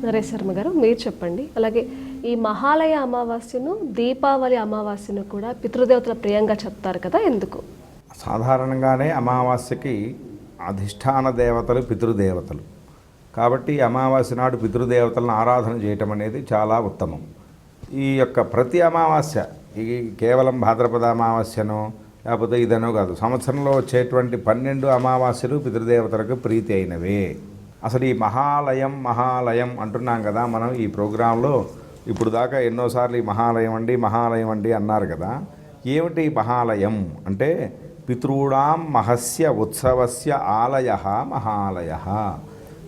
నరేష్ శర్మ గారు మీరు చెప్పండి. అలాగే ఈ మహాలయ అమావాస్యను దీపావళి అమావాస్యను కూడా పితృదేవతల ప్రియంగా చెప్తారు కదా, ఎందుకు? సాధారణంగానే అమావాస్యకి అధిష్టాన దేవతలు పితృదేవతలు కాబట్టి అమావాస్య నాడు పితృదేవతలను ఆరాధన చేయటం అనేది చాలా ఉత్తమం. ఈ యొక్క ప్రతి అమావాస్య ఈ కేవలం భాద్రపద అమావాస్యనో లేకపోతే ఇదనో కాదు, సంవత్సరంలో వచ్చేటువంటి 12 అమావాస్యలు పితృదేవతలకు ప్రీతి అయినవే. అసలు ఈ మహాలయం అంటున్నాం కదా మనం ఈ ప్రోగ్రాంలో. ఇప్పుడు దాకా ఎన్నోసార్లు ఈ మహాలయం అండి అన్నారు కదా. ఏమిటి మహాలయం అంటే పితృణాం మహస్య ఉత్సవస్య ఆలయ మహాలయ.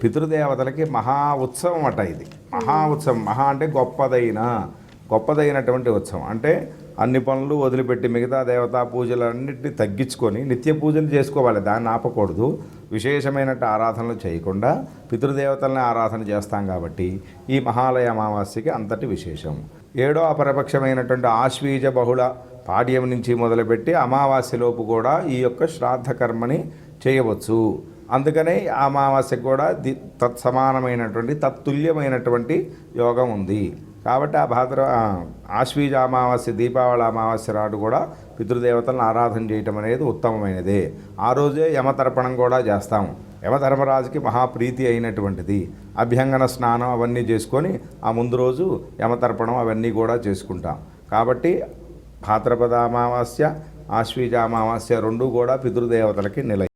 పితృదేవతలకి మహా ఉత్సవం అట ఇది. మహా ఉత్సవం, మహా అంటే గొప్పదైనటువంటి ఉత్సవం. అంటే అన్ని పనులు వదిలిపెట్టి మిగతా దేవతా పూజలన్నింటినీ తగ్గించుకొని నిత్య పూజలు చేసుకోవాలి, దాన్ని ఆపకూడదు. విశేషమైన ఆరాధనలు చేయకుండా పితృదేవతల్ని ఆరాధన చేస్తాం కాబట్టి ఈ మహాలయ అమావాస్యకి అంతటి విశేషం. 7వ అపరపక్షమైనటువంటి ఆశ్వీజ బహుళ పాడ్యం నుంచి మొదలుపెట్టి అమావాస్యలోపు కూడా ఈ యొక్క శ్రాద్ధ కర్మని చేయవచ్చు. అందుకనే ఆ అమావాస్యకు కూడా తత్సమానమైనటువంటి తత్తుల్యమైనటువంటి యోగం ఉంది. కాబట్టి ఆశ్వీజ అమావాస్య దీపావళి అమావాస్య నాడు కూడా పితృదేవతలను ఆరాధన చేయటం అనేది ఉత్తమమైనదే. ఆ రోజే యమతర్పణం కూడా చేస్తాం. యమధర్మరాజుకి మహాప్రీతి అయినటువంటిది. అభ్యంగన స్నానం అవన్నీ చేసుకొని ఆ ముందు రోజు యమతర్పణం అవన్నీ కూడా చేసుకుంటాం. కాబట్టి భాద్రపద అమావాస్య ఆశ్వీజ అమావాస్య 2 కూడా పితృదేవతలకి నిలయం.